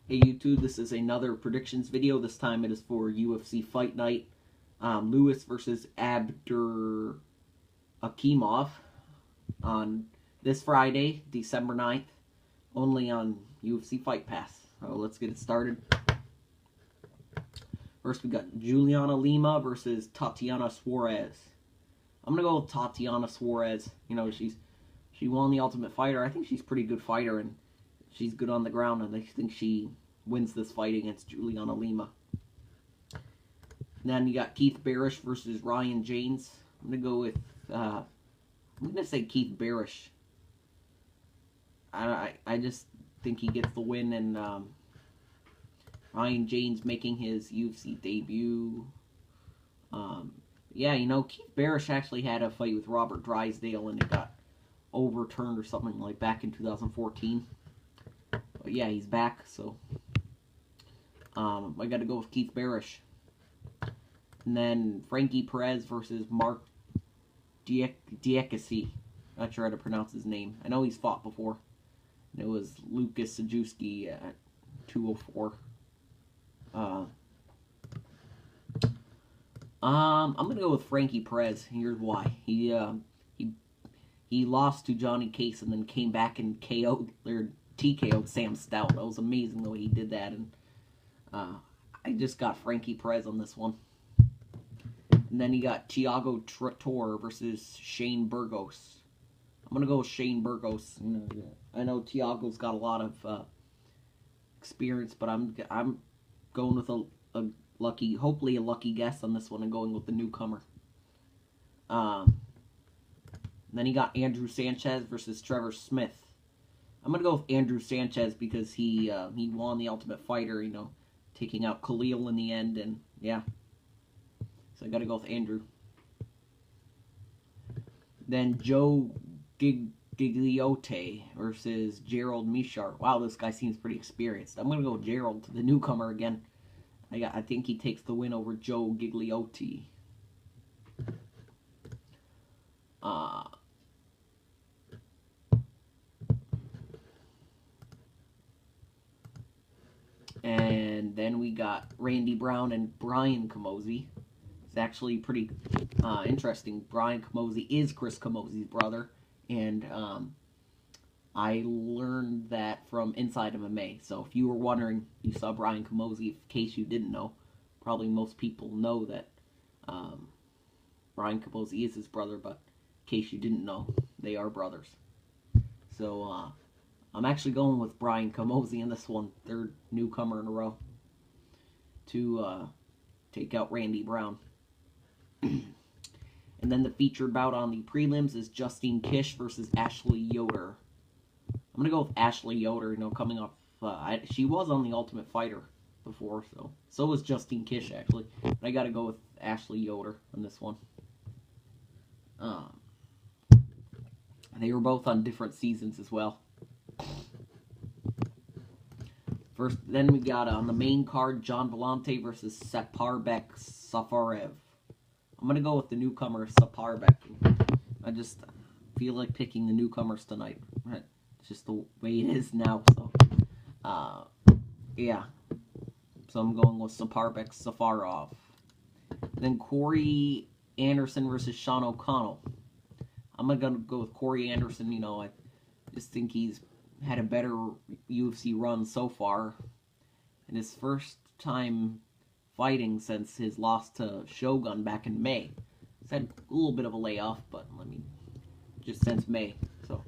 Hey YouTube, this is another predictions video. This time it is for UFC Fight Night Lewis versus Abdurakhimov on this Friday, December 9th, only on UFC Fight Pass. So let's get it started. First we got Juliana Lima versus Tatiana Suarez. I'm going to go with Tatiana Suarez. You know, she won the Ultimate Fighter. I think she's a pretty good fighter, and she's good on the ground, and I think she wins this fight against Juliana Lima. And then you got Keith Barish versus Ryan James. I'm going to go with, I'm going to say Keith Barish. I just think he gets the win, and Ryan James making his UFC debut. Yeah, you know, Keith Barish actually had a fight with Robert Drysdale, and it got overturned or something like back in 2014. But yeah, he's back, so I got to go with Keith Barish. And then Frankie Perez versus Mark Diakasi. Not sure how to pronounce his name. I know he's fought before. And it was Lucas Sajewski at 204. I'm gonna go with Frankie Perez. Here's why. He lost to Johnny Case and then came back and TKO'd Sam Stout. That was amazing the way he did that, and I just got Frankie Perez on this one. And then you got Thiago Trator versus Shane Burgos. I'm gonna go with Shane Burgos. I know Thiago's got a lot of experience, but I'm going with hopefully a lucky guess on this one, and going with the newcomer. Then you got Andrew Sanchez versus Trevor Smith. I'm gonna go with Andrew Sanchez because he won the Ultimate Fighter, you know, taking out Khalil in the end, and yeah. So I gotta go with Andrew. Then Joe Gigliotti versus Gerald Mishar. Wow, this guy seems pretty experienced. I'm gonna go with Gerald, the newcomer again. I think he takes the win over Joe Gigliotti. And then we got Randy Brown and Brian Camozzi. It's actually pretty interesting. Brian Camozzi is Chris Camozzi's brother, and I learned that from Inside MMA. So if you were wondering, you saw Brian Camozzi, in case you didn't know. Probably most people know that Brian Camozzi is his brother, but in case you didn't know, they are brothers. So I'm actually going with Brian Camozzi in this one, third newcomer in a row, to take out Randy Brown. And then the featured bout on the prelims is Justine Kish versus Ashley Yoder. I'm going to go with Ashley Yoder, you know, coming off, she was on the Ultimate Fighter before, so was Justine Kish, actually. But I got to go with Ashley Yoder on this one. They were both on different seasons as well. Then we got on the main card, John Vellante versus Saparbek Safarev. I'm going to go with the newcomer, Saparbek. I just feel like picking the newcomers tonight. It's just the way it is now, so, yeah. So I'm going with Saparbek Safarov. Then Corey Anderson versus Sean O'Connell. I'm going to go with Corey Anderson. You know, I just think he's had a better UFC run so far. And his first time fighting since his loss to Shogun back in May. He's had a little bit of a layoff, but I mean, just since May. So,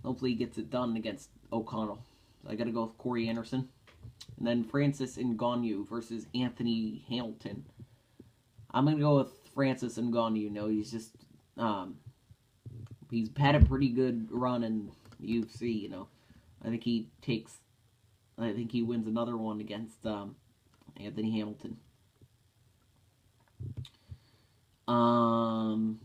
hopefully he gets it done against O'Connell. So I got to go with Corey Anderson. And then Francis Ngannou versus Anthony Hamilton. I'm going to go with Francis Ngannou. You know, he's just, he's had a pretty good run in UFC, you know. I think he wins another one against Anthony Hamilton. And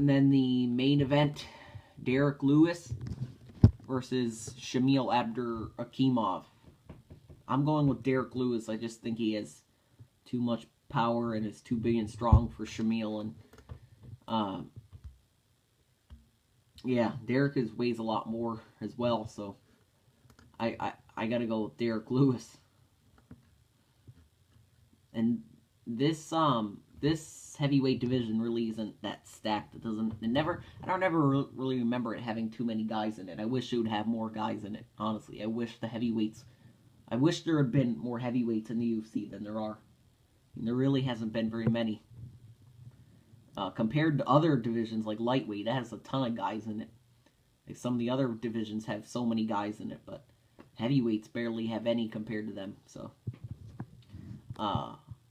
then the main event, Derek Lewis versus Shamil Abdurakhimov. I'm going with Derek Lewis. I just think he has too much power and is too big and strong for Shamil, and Yeah, Derek weighs a lot more as well, so I gotta go with Derek Lewis. And this heavyweight division really isn't that stacked. I don't ever really remember it having too many guys in it. I wish it would have more guys in it, honestly. I wish there had been more heavyweights in the UFC than there are. And there really hasn't been very many. Compared to other divisions like lightweight, that has a ton of guys in it. Like some of the other divisions have so many guys in it, but heavyweights barely have any compared to them. So,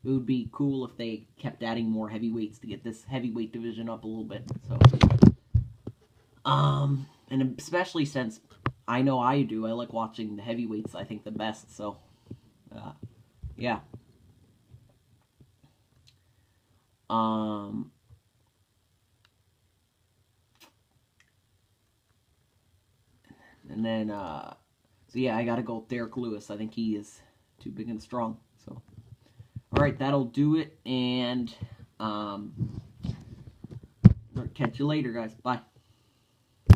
it would be cool if they kept adding more heavyweights to get this heavyweight division up a little bit. So, and especially since I know I do, I like watching the heavyweights. I think the best. So, yeah. And then, so yeah, I gotta go with Derek Lewis. I think he is too big and strong. So, alright, that'll do it, and, catch you later, guys. Bye.